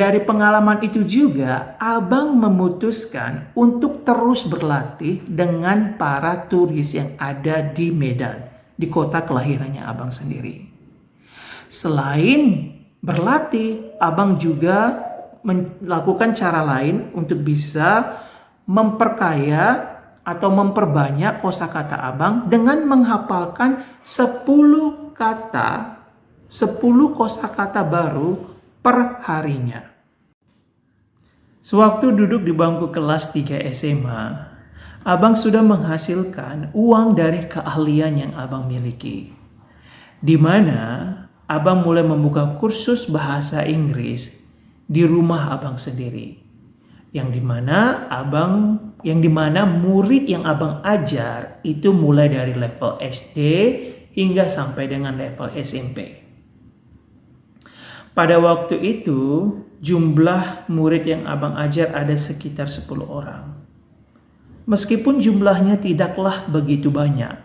dari pengalaman itu juga, abang memutuskan untuk terus berlatih dengan para turis yang ada di Medan, di kota kelahirannya abang sendiri. Selain berlatih, abang juga melakukan cara lain untuk bisa memperkaya atau memperbanyak kosakata abang dengan menghafalkan 10 kata, 10 kosakata baru per harinya. Sewaktu duduk di bangku kelas 3 SMA, abang sudah menghasilkan uang dari keahlian yang abang miliki. Di mana abang mulai membuka kursus bahasa Inggris di rumah abang sendiri. Yang dimana murid yang abang ajar itu mulai dari level SD hingga sampai dengan level SMP. Pada waktu itu, jumlah murid yang abang ajar ada sekitar 10 orang. Meskipun jumlahnya tidaklah begitu banyak,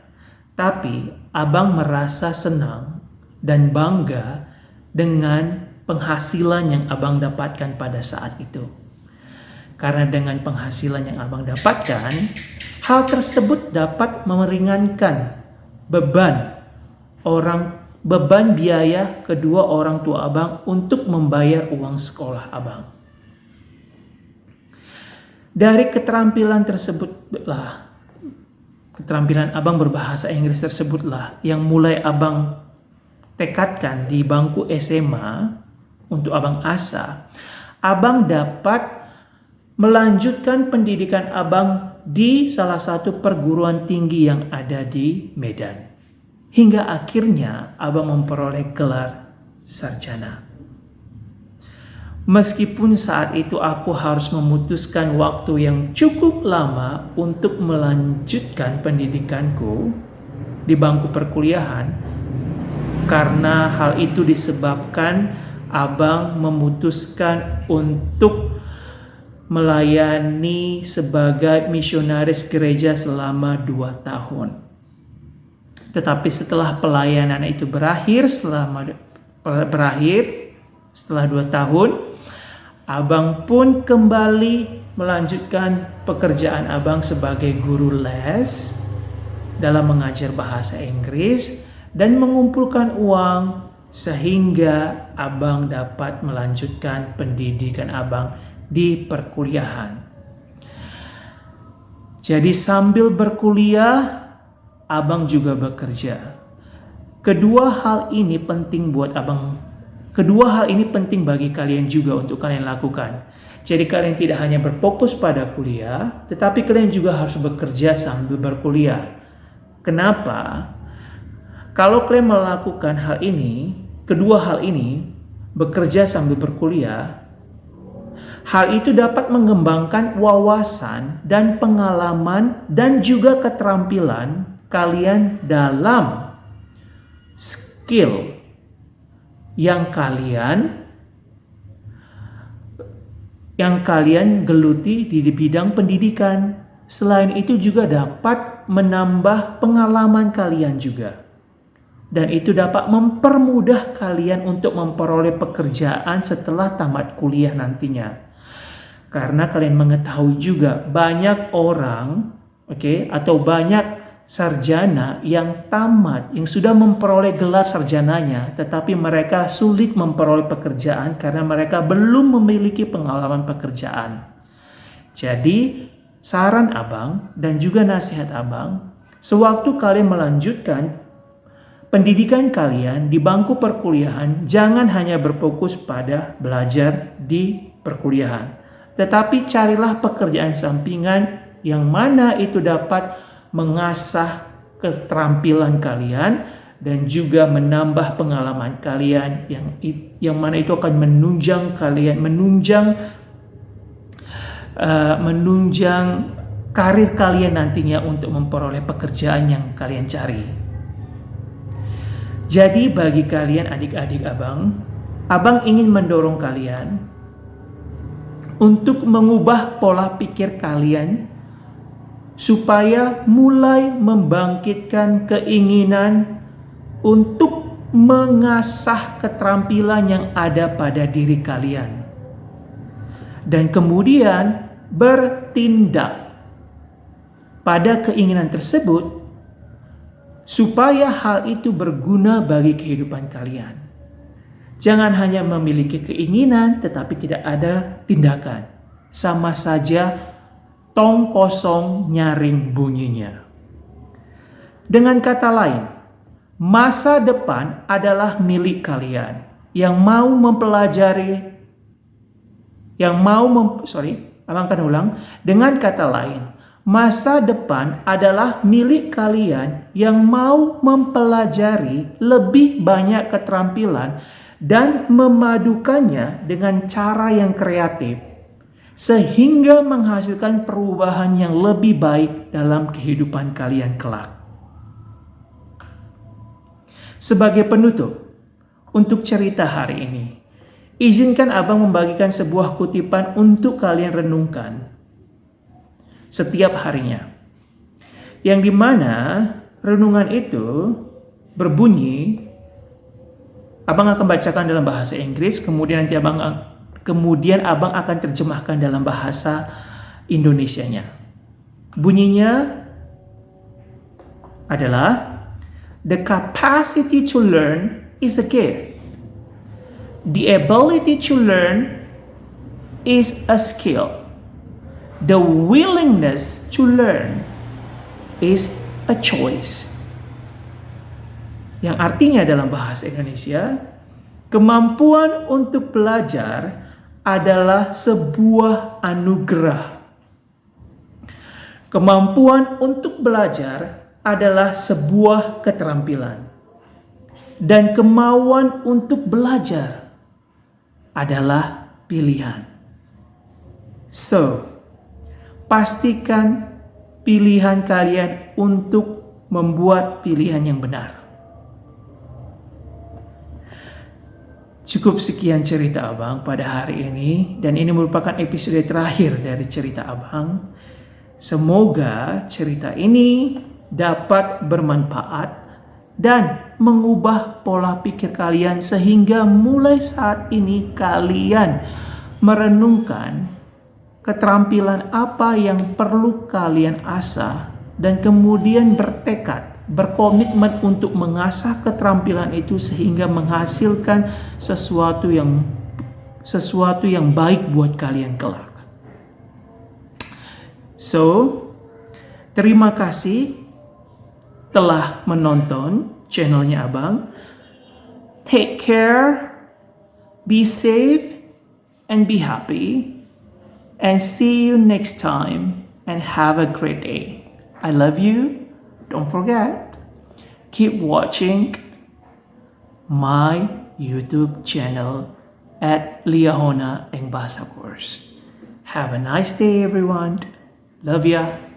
tapi abang merasa senang dan bangga dengan penghasilan yang abang dapatkan pada saat itu. Karena dengan penghasilan yang abang dapatkan, hal tersebut dapat meringankan beban biaya kedua orang tua abang untuk membayar uang sekolah abang. Dari keterampilan abang berbahasa Inggris tersebutlah yang mulai abang tekadkan di bangku SMA untuk abang asah. Abang dapat melanjutkan pendidikan abang di salah satu perguruan tinggi yang ada di Medan. Hingga akhirnya abang memperoleh gelar sarjana. Meskipun saat itu aku harus memutuskan waktu yang cukup lama untuk melanjutkan pendidikanku di bangku perkuliahan, karena hal itu disebabkan abang memutuskan untuk melayani sebagai misionaris gereja selama 2 tahun. Tetapi setelah pelayanan itu berakhir setelah 2 tahun, abang pun kembali melanjutkan pekerjaan abang sebagai guru les dalam mengajar bahasa Inggris dan mengumpulkan uang sehingga abang dapat melanjutkan pendidikan abang di perkuliahan. Jadi sambil berkuliah, abang juga bekerja. Kedua hal ini penting bagi kalian juga untuk kalian lakukan. Jadi kalian tidak hanya berfokus pada kuliah, tetapi kalian juga harus bekerja sambil berkuliah. Kenapa? Kalau kalian melakukan kedua hal ini, bekerja sambil berkuliah, hal itu dapat mengembangkan wawasan dan pengalaman dan juga keterampilan kalian dalam skill yang kalian geluti di bidang pendidikan. Selain itu juga dapat menambah pengalaman kalian juga. Dan itu dapat mempermudah kalian untuk memperoleh pekerjaan setelah tamat kuliah nantinya. Karena kalian mengetahui juga banyak orang, atau banyak sarjana yang tamat, yang sudah memperoleh gelar sarjananya, tetapi mereka sulit memperoleh pekerjaan karena mereka belum memiliki pengalaman pekerjaan. Jadi, saran abang dan juga nasihat abang, sewaktu kalian melanjutkan pendidikan kalian di bangku perkuliahan, jangan hanya berfokus pada belajar di perkuliahan, tetapi carilah pekerjaan sampingan yang mana itu dapat mengasah keterampilan kalian dan juga menambah pengalaman kalian yang mana itu akan menunjang karir kalian nantinya untuk memperoleh pekerjaan yang kalian cari. Jadi bagi kalian adik-adik abang ingin mendorong kalian untuk mengubah pola pikir kalian supaya mulai membangkitkan keinginan untuk mengasah keterampilan yang ada pada diri kalian. dan kemudian bertindak pada keinginan tersebut supaya hal itu berguna bagi kehidupan kalian. Jangan hanya memiliki keinginan tetapi tidak ada tindakan. Sama saja tong kosong nyaring bunyinya. Dengan kata lain, masa depan adalah milik kalian yang mau mempelajari, abang akan ulang. Dengan kata lain, masa depan adalah milik kalian yang mau mempelajari lebih banyak keterampilan dan memadukannya dengan cara yang kreatif sehingga menghasilkan perubahan yang lebih baik dalam kehidupan kalian kelak. Sebagai penutup untuk cerita hari ini, izinkan abang membagikan sebuah kutipan untuk kalian renungkan setiap harinya. Yang dimana renungan itu berbunyi, abang akan bacakan dalam bahasa Inggris, kemudian abang akan terjemahkan dalam bahasa Indonesianya. Bunyinya adalah, the capacity to learn is a gift. The ability to learn is a skill. The willingness to learn is a choice. Yang artinya dalam bahasa Indonesia, kemampuan untuk belajar adalah sebuah anugerah. Kemampuan untuk belajar adalah sebuah keterampilan. Dan kemauan untuk belajar adalah pilihan. So, pastikan pilihan kalian untuk membuat pilihan yang benar. Cukup sekian cerita abang pada hari ini, dan ini merupakan episode terakhir dari cerita abang. Semoga cerita ini dapat bermanfaat dan mengubah pola pikir kalian sehingga mulai saat ini kalian merenungkan keterampilan apa yang perlu kalian asah dan kemudian berkomitmen untuk mengasah keterampilan itu sehingga menghasilkan sesuatu yang baik buat kalian kelak. So, terima kasih telah menonton channelnya abang. Take care, be safe, and be happy. And see you next time, and have a great day. I love you. Don't forget, keep watching my YouTube channel at Liahona Eng Bahasa Course. Have a nice day, everyone. Love ya.